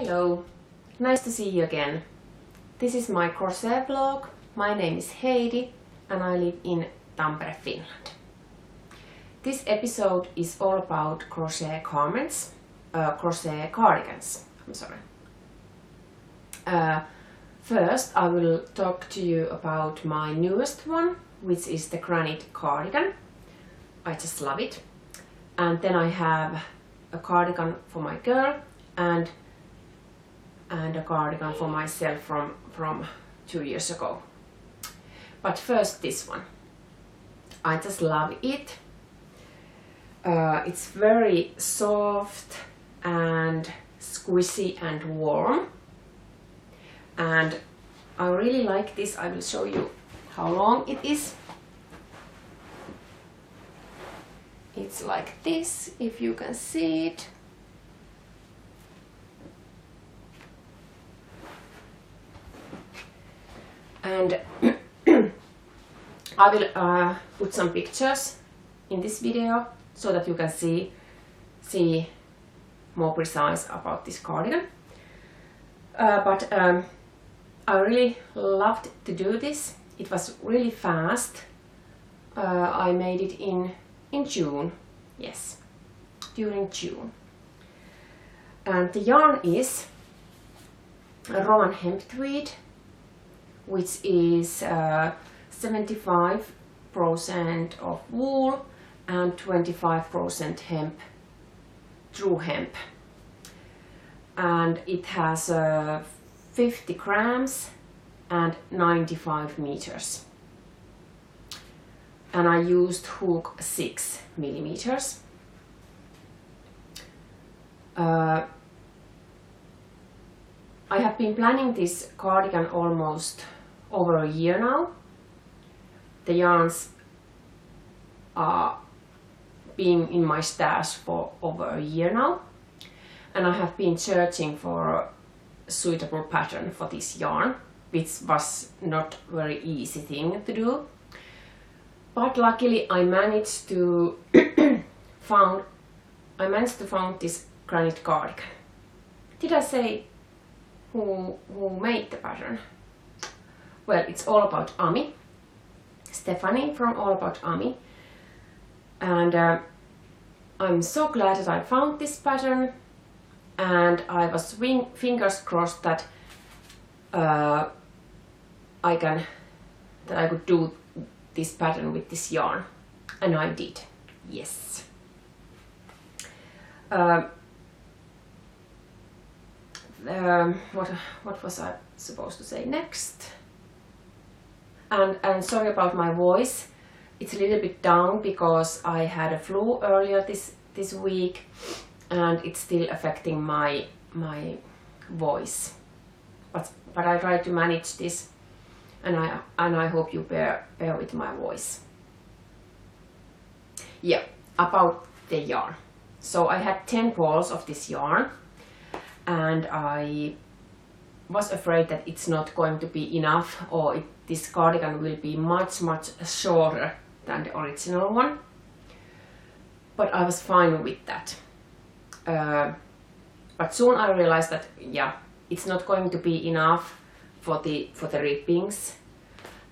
Hello, nice to see you again. This is my crochet vlog. My name is Heidi and I live in Tampere, Finland. This episode is all about crochet garments, crochet cardigans. I'm sorry. First I will talk to you about my newest one, which is the Granite Cardigan. I just love it. And then I have a cardigan for my girl and a cardigan for myself from 2 years ago. But first this one. I just love it. It's very soft and squishy and warm. And I really like this. I will show you how long it is. It's like this, if you can see it. And I will put some pictures in this video so that you can see more precise about this cardigan. But I really loved to do this. It was really fast. I made it in June, yes, during June. And the yarn is a Rowan Hemp Tweed, which is 75% of wool and 25% hemp, true hemp. And it has 50 grams and 95 meters. And I used hook 6 millimeters. I have been planning this cardigan almost over a year now. The yarns are being in my stash for over a year now, and I have been searching for a suitable pattern for this yarn, which was not very easy thing to do. But luckily I managed to found this Granite Cardigan. Did I say who made the pattern? Well, it's all about Ami, Stephanie from All About Ami, and I'm so glad that I found this pattern, and I was fingers crossed that I could do this pattern with this yarn, and I did. Yes. What was I supposed to say next? And sorry about my voice. It's a little bit down because I had a flu earlier this week, and it's still affecting my voice. But I try to manage this, and I hope you bear with my voice. Yeah, about the yarn. So I had 10 balls of this yarn, and I was afraid that it's not going to be enough, or this cardigan will be much shorter than the original one. But I was fine with that. But soon I realized that yeah, it's not going to be enough for the rippings,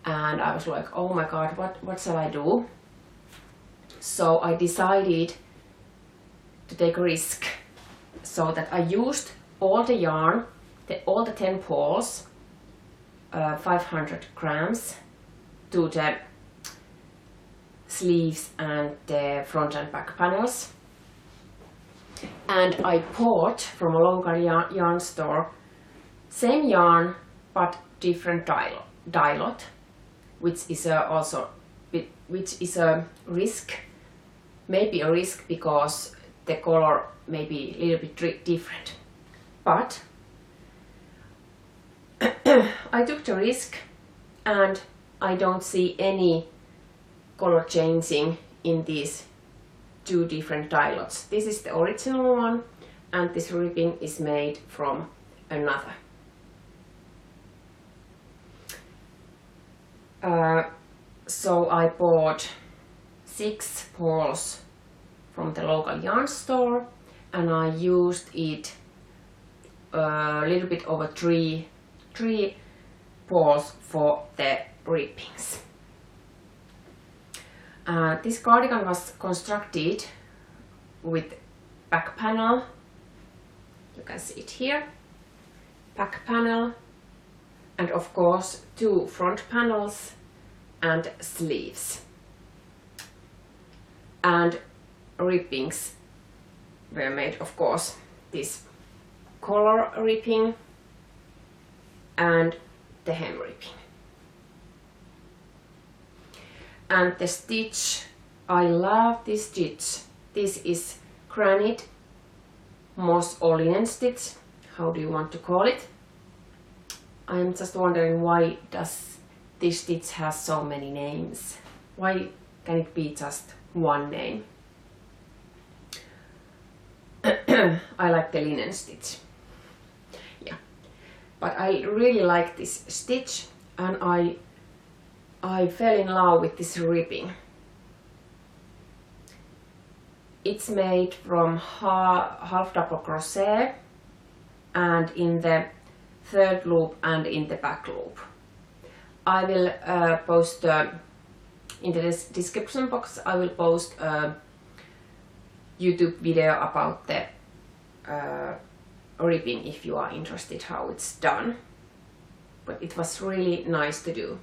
and I was like, oh my god, what shall I do? So I decided to take a risk, so that I used all the yarn, all the 10 balls, 500 grams, to the sleeves and the front and back panels. And I bought from a local yarn store same yarn but different dye lot, which is a risk, maybe a risk because the color may be a little bit different. But I took the risk, and I don't see any color changing in these two different dye lots. This is the original one, and this ribbing is made from another. So I bought 6 balls from the local yarn store, and I used it a little bit over three balls for the rippings. This cardigan was constructed with back panel. You can see it here. Back panel, and of course 2 front panels and sleeves. And rippings were made, of course, this collar ripping and the hem ripping. And the stitch, I love this stitch. This is granite moss or linen stitch. How do you want to call it? I'm just wondering, why does this stitch has so many names? Why can it be just one name? I like the linen stitch. Yeah, but I really like this stitch, and I fell in love with this ripping. It's made from half double crochet, and in the 3rd loop and in the back loop. I will post in the description box. I will post a YouTube video about the ripping if you are interested how it's done. But it was really nice to do.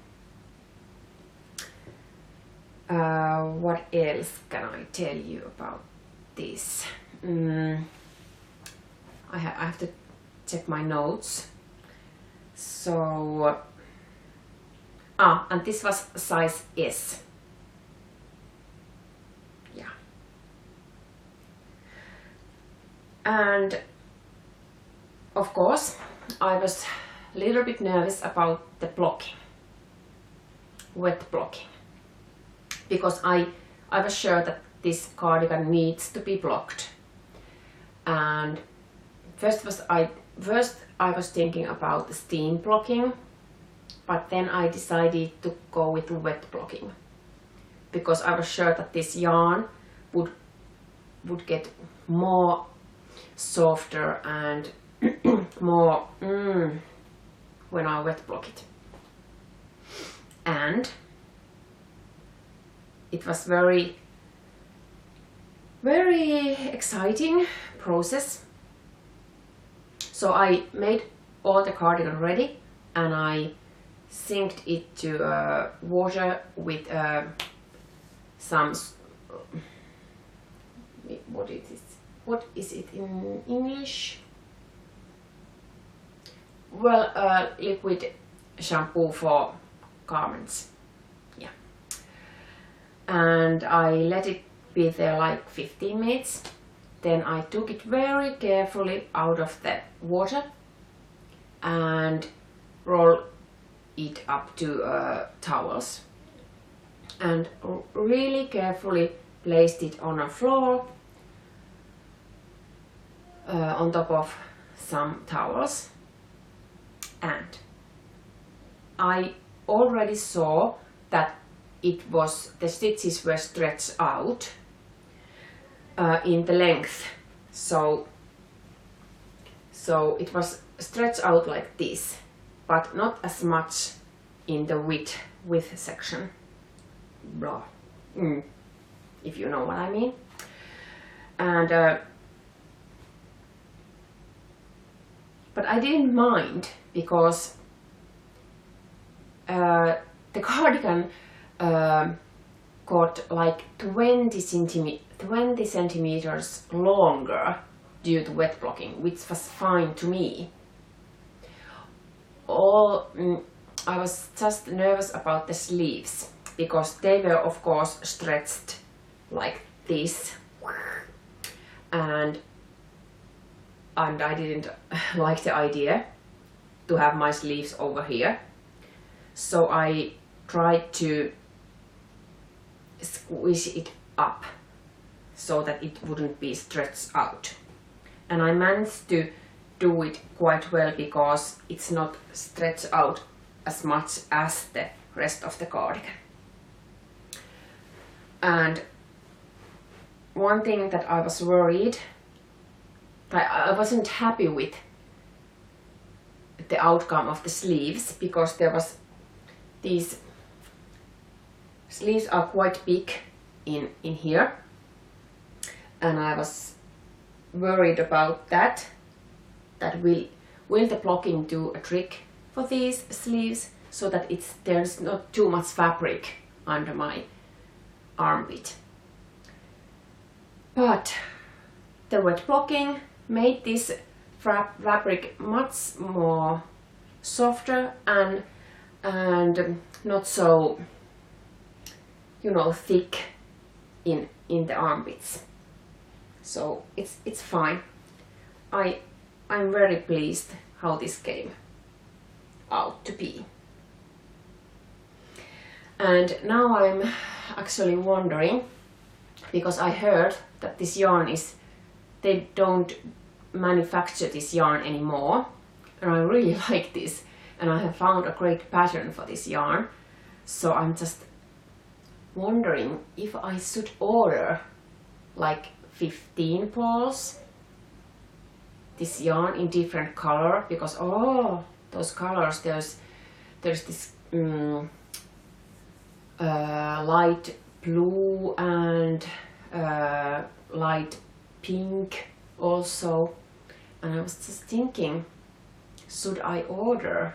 What else can I tell you about this? I have to check my notes. So, and this was size S. Yeah. And of course, I was a little bit nervous about the blocking, wet blocking, because I was sure that this cardigan needs to be blocked. And first I was thinking about the steam blocking, but then I decided to go with wet blocking, because I was sure that this yarn would get more softer and more when I wet block it. And it was very exciting process. So I made all the cardigan ready, and I synced it to water with some, what is it in English? Well, liquid shampoo for garments. Yeah. And I let it be there like 15 minutes. Then I took it very carefully out of the water and rolled it up to towels, and really carefully placed it on a floor on top of some towels. And I already saw that the stitches were stretched out in the length, so it was stretched out like this, but not as much in the width section. Blah. If you know what I mean. And but I didn't mind, because the cardigan got like 20 centimeters longer due to wet blocking, which was fine to me. I was just nervous about the sleeves, because they were of course stretched like this, and I didn't like the idea to have my sleeves over here, so I tried to squeeze it up so that it wouldn't be stretched out, and I managed to do it quite well, because it's not stretched out as much as the rest of the cardigan. And one thing that I was worried, I wasn't happy with the outcome of the sleeves, because there was these sleeves are quite big in here, and I was worried about that will the blocking do a trick for these sleeves, so that there's not too much fabric under my armpit. But the wet blocking made this fabric much more softer and not so, you know, thick in the armpits. So it's fine. I'm very pleased how this came out to be. And now I'm actually wondering, because I heard that this yarn they don't manufacture this yarn anymore, and I really like this, and I have found a great pattern for this yarn. So I'm just wondering if I should order like 15 balls this yarn in different color, because those colors, there's this light blue and light pink also, and I was just thinking, should I order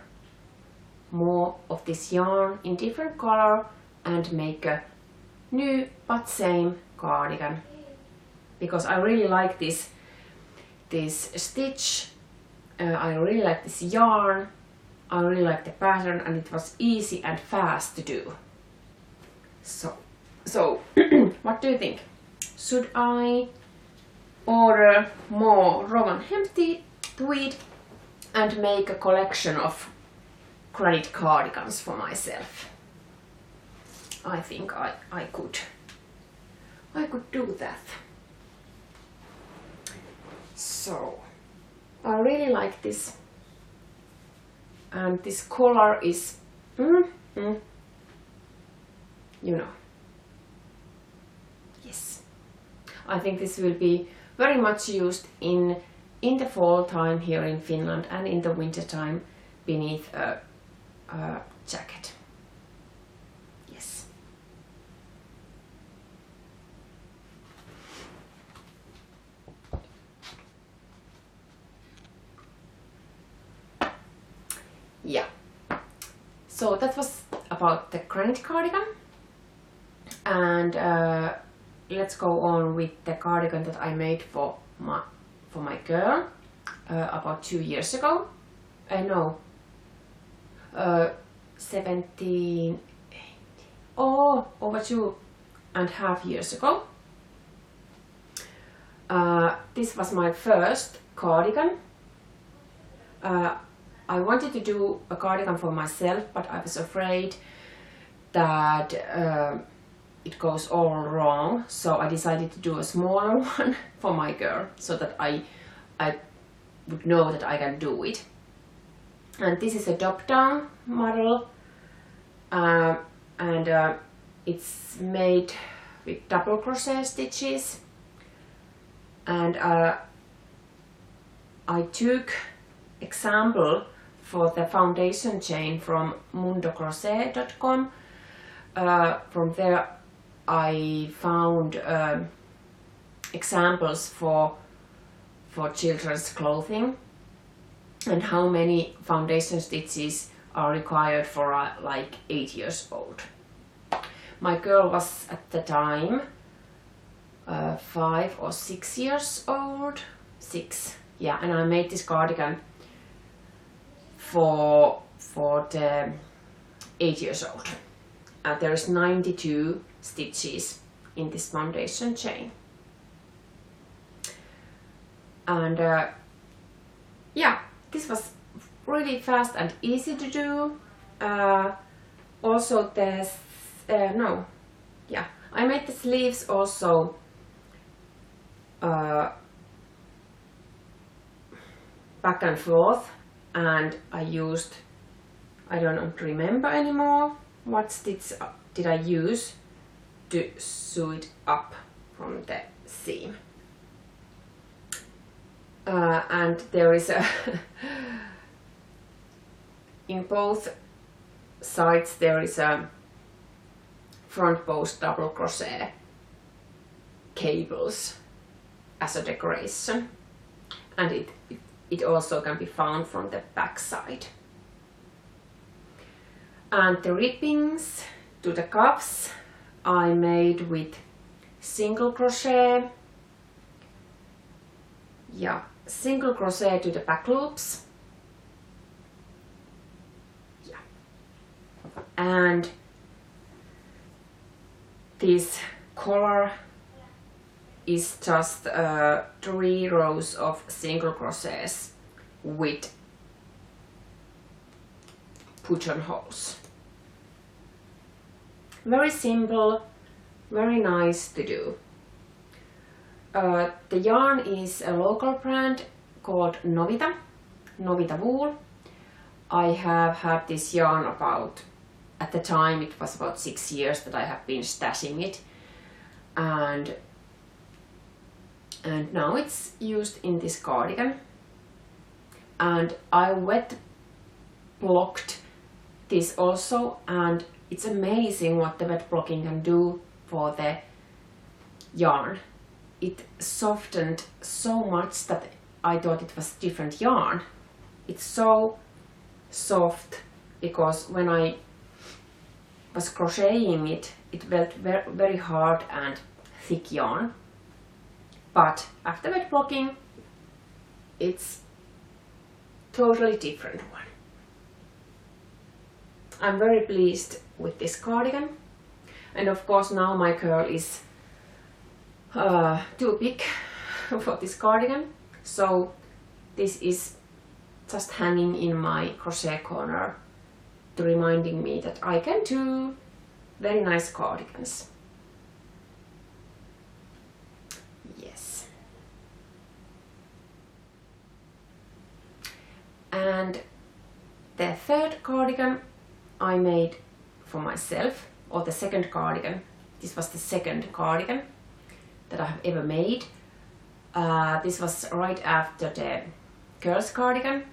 more of this yarn in different color and make a new but same cardigan, because I really like this stitch, I really like this yarn, I really like the pattern, and it was easy and fast to do. So what do you think? Should I order more Rowan Hemp Tweed and make a collection of Granite Cardigans for myself? I think I could do that. So I really like this, and this color is you know, yes, I think this will be very much used in the fall time here in Finland, and in the winter time beneath a jacket. Yes. Yeah. So that was about the Granite cardigan, and let's go on with the cardigan that I made for my girl about 2 years ago. No, 17, 18, over 2.5 years ago. This was my first cardigan. I wanted to do a cardigan for myself, but I was afraid that it goes all wrong, so I decided to do a smaller one for my girl, so that I would know that I can do it. And this is a top-down model, and it's made with double crochet stitches, and I took example for the foundation chain from mundocrochet.com. From there I found examples for children's clothing, and how many foundation stitches are required for like 8 years old. My girl was at the time 5 or 6 years old. 6, yeah, and I made this cardigan for the 8 years old. There's 92 stitches in this foundation chain, and yeah, this was really fast and easy to do. Also there's I made the sleeves also back and forth, and I used, I don't remember anymore what stitch did I use to sew it up from the seam. And there is a in both sides there is a front post double crochet cables as a decoration, and it also can be found from the back side. And the ribbings to the cuffs I made with single crochet. Yeah, single crochet to the back loops. Yeah. And this collar is just 3 rows of single crochets with push-on holes. Very simple, very nice to do. The yarn is a local brand called Novita wool. I have had this yarn about, at the time it was about 6 years that I have been stashing it, and now it's used in this cardigan. And I wet blocked this also, and it's amazing what the wet blocking can do for the yarn. It softened so much that I thought it was different yarn. It's so soft because when I was crocheting it, it felt very hard and thick yarn. But after wet blocking, it's totally different one. I'm very pleased with this cardigan, and of course now my curl is too big for this cardigan, so this is just hanging in my crochet corner to reminding me that I can do very nice cardigans. Yes. And the third cardigan I made for myself, or the second cardigan. This was the second cardigan that I have ever made. This was right after the girls cardigan,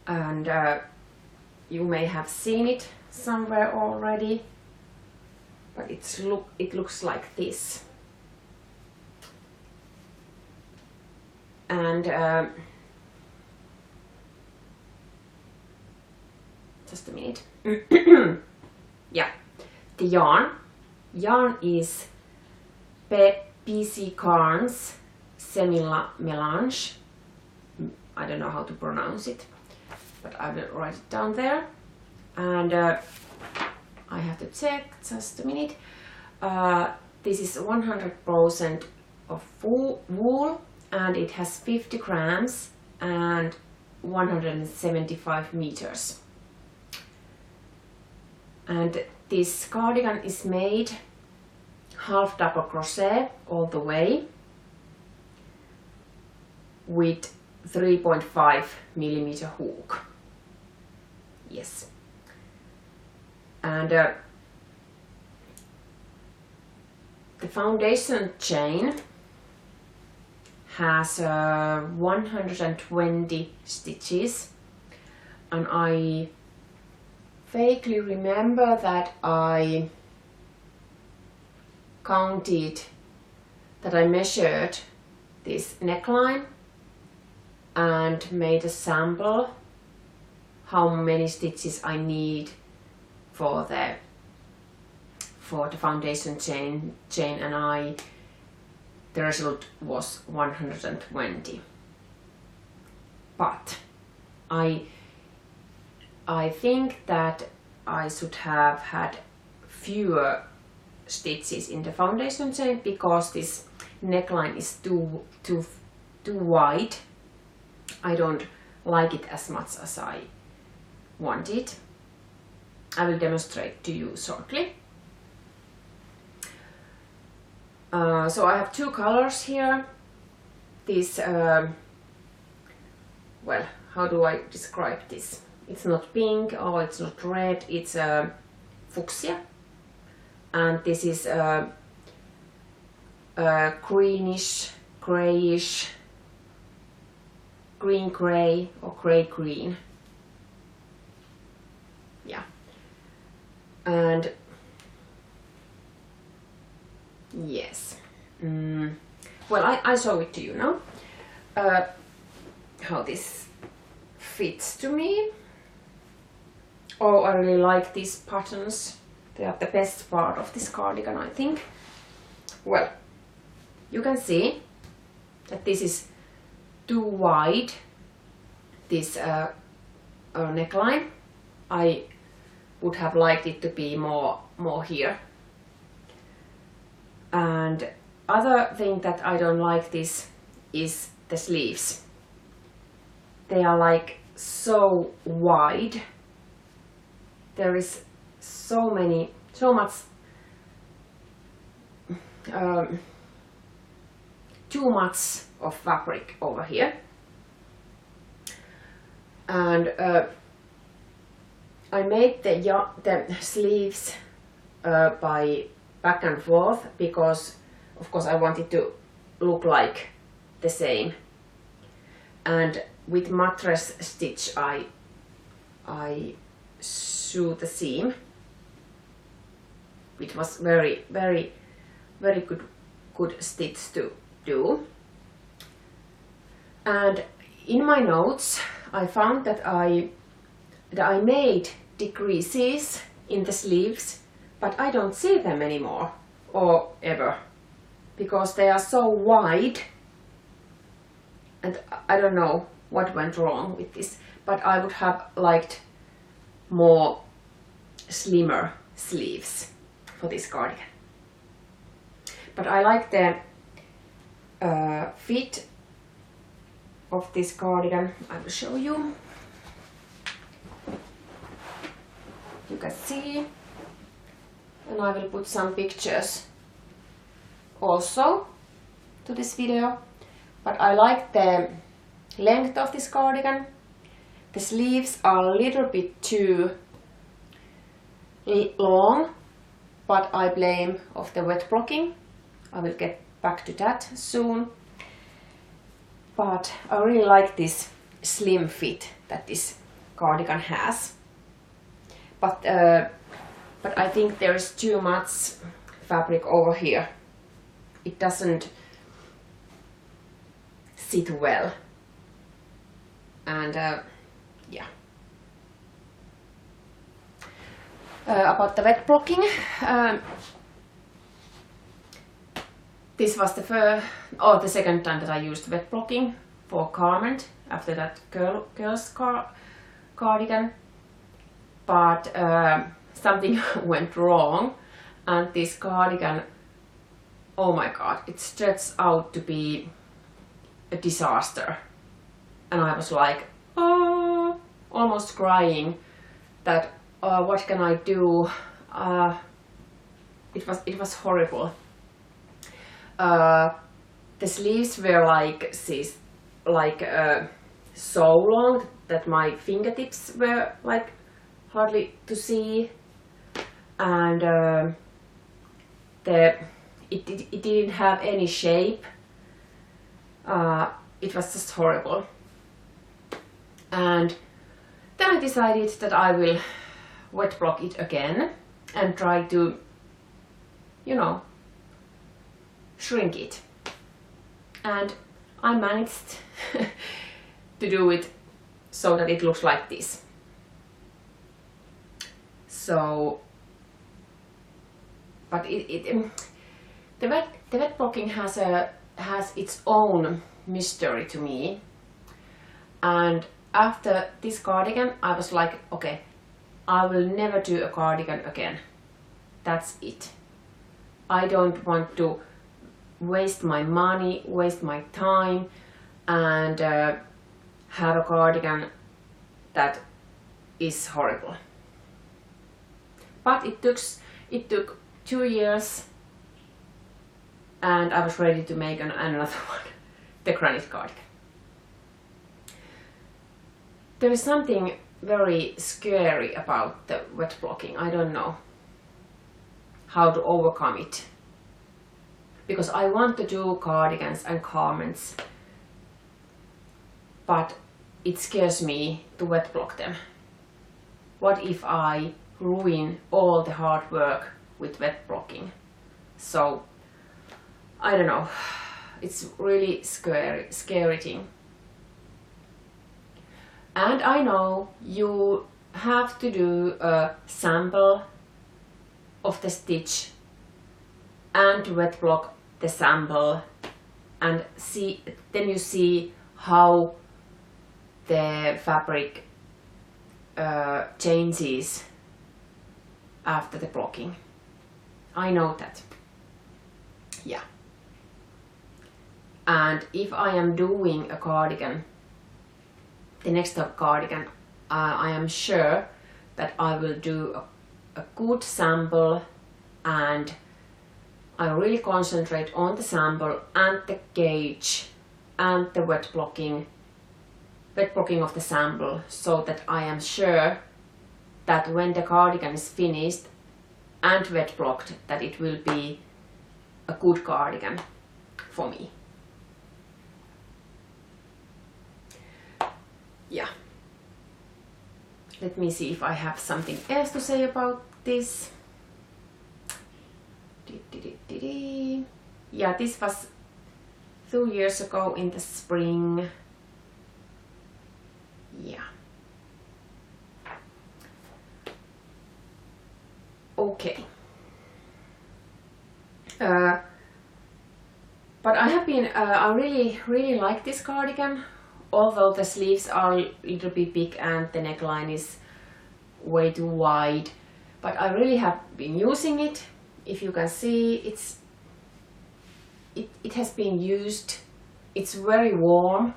and you may have seen it somewhere already, but it looks like this. And just a minute. Yeah, the yarn is PC Garn's Semilla Melange. I don't know how to pronounce it, but I will write it down there. And I have to check, just a minute. This is 100% of wool, and it has 50 grams and 175 meters. And this cardigan is made half double crochet all the way with 3.5 millimeter hook. Yes. And the foundation chain has 120 stitches, and I vaguely remember that I counted, that I measured this neckline and made a sample how many stitches I need for the foundation chain, and the result was 120. But I think that I should have had fewer stitches in the foundation chain because this neckline is too wide. I don't like it as much as I want it. I will demonstrate to you shortly. So I have 2 colors here. This, well, how do I describe this? It's not pink or it's not red, it's fuchsia. And this is greenish, grayish, green-gray or gray-green And yes, well, I show it to you now, how this fits to me. Oh, I really like these buttons. They are the best part of this cardigan, I think. Well, you can see that this is too wide, this neckline. I would have liked it to be more here. And other thing that I don't like this is the sleeves. They are like so wide. There is so much too much of fabric over here. And I made the sleeves by back and forth because of course I wanted to look like the same. And with mattress stitch I sew the seam, which was very good stitch to do. And in my notes I found that I made decreases in the sleeves, but I don't see them anymore or ever because they are so wide, and I don't know what went wrong with this, but I would have liked more slimmer sleeves for this cardigan. But I like the fit of this cardigan. I will show you. You can see, and I will put some pictures also to this video. But I like the length of this cardigan. The sleeves are a little bit too long, but I blame of the wet blocking. I will get back to that soon. But I really like this slim fit that this cardigan has. But I think there is too much fabric over here. It doesn't sit well. And yeah. About the wet blocking, this was the second time that I used wet blocking for garment after that girl's cardigan. But something went wrong, and this cardigan, oh my god, it stretched out to be a disaster. And I was like, oh, almost crying that what can I do? It was horrible. The sleeves were like this, so long that my fingertips were like hardly to see, and it didn't have any shape. It was just horrible. And then I decided that I will wet block it again and try to, you know, shrink it. And I managed to do it so that it looks like this. So, but the wet blocking has its own mystery to me. And after this cardigan, I was like, okay, I will never do a cardigan again. That's it. I don't want to waste my money, waste my time, and have a cardigan that is horrible. But it took 2 years, and I was ready to make another one, the Granite Cardigan. There is something very scary about the wet blocking. I don't know how to overcome it, because I want to do cardigans and garments, but it scares me to wet block them. What if I ruin all the hard work with wet blocking. So I don't know, it's really scary thing. And I know you have to do a sample of the stitch and wet block the sample and then you see how the fabric changes after the blocking. I know that. Yeah. And if I am doing a cardigan, the next cardigan, I am sure that I will do a good sample, and I really concentrate on the sample and the gauge and the wet blocking of the sample, so that I am sure that when the cardigan is finished and wet blocked, that it will be a good cardigan for me. Yeah. Let me see if I have something else to say about this. Yeah, this was 2 years ago in the spring. Yeah. Okay. But I have been, I really like this cardigan, although the sleeves are a little bit big and the neckline is way too wide. But I really have been using it. If you can see, it has been used. It's very warm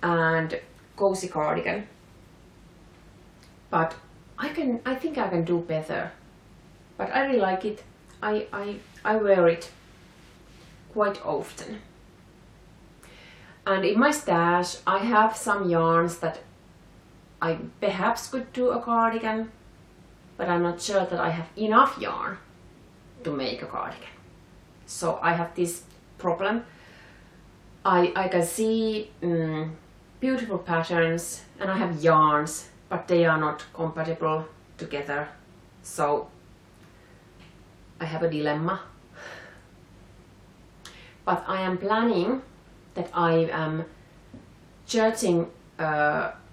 and cozy cardigan. But I think I can do better. But I really like it. I wear it quite often. And in my stash I have some yarns that I perhaps could do a cardigan, but I'm not sure that I have enough yarn to make a cardigan. So I have this problem. I can see beautiful patterns and I have yarns, but they are not compatible together. So I have a dilemma. But I am planning that I am searching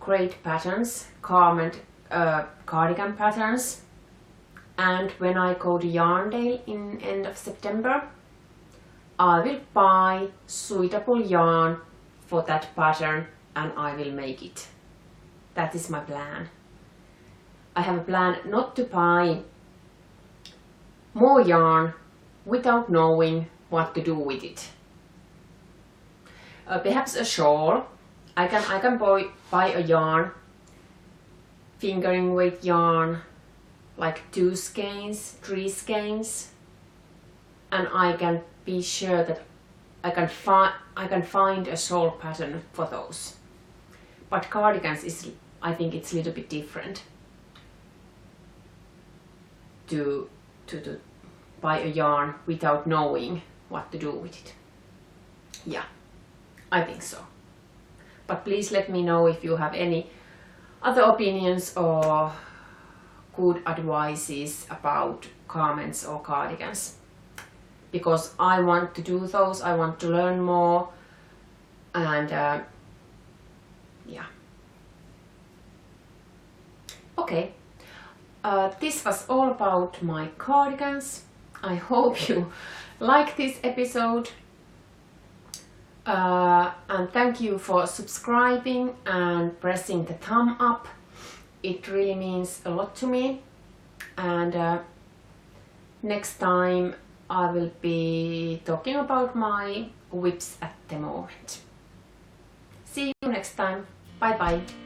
great patterns, cardigan patterns, and when I go to Yarndale in end of September, I will buy suitable yarn for that pattern and I will make it. That is my plan. I have a plan not to buy more yarn without knowing what to do with it. Perhaps a shawl. I can buy a yarn, fingering weight yarn, like 2 skeins, 3 skeins, and I can be sure that I can find a shawl pattern for those. But cardigans I think it's a little bit different to buy a yarn without knowing what to do with it. Yeah, I think so. But please let me know if you have any other opinions or good advices about garments or cardigans. Because I want to do those, I want to learn more, and yeah. Okay, this was all about my cardigans. I hope you like this episode. And thank you for subscribing and pressing the thumb up. It really means a lot to me. And next time I will be talking about my whips at the moment. See you next time. Bye bye.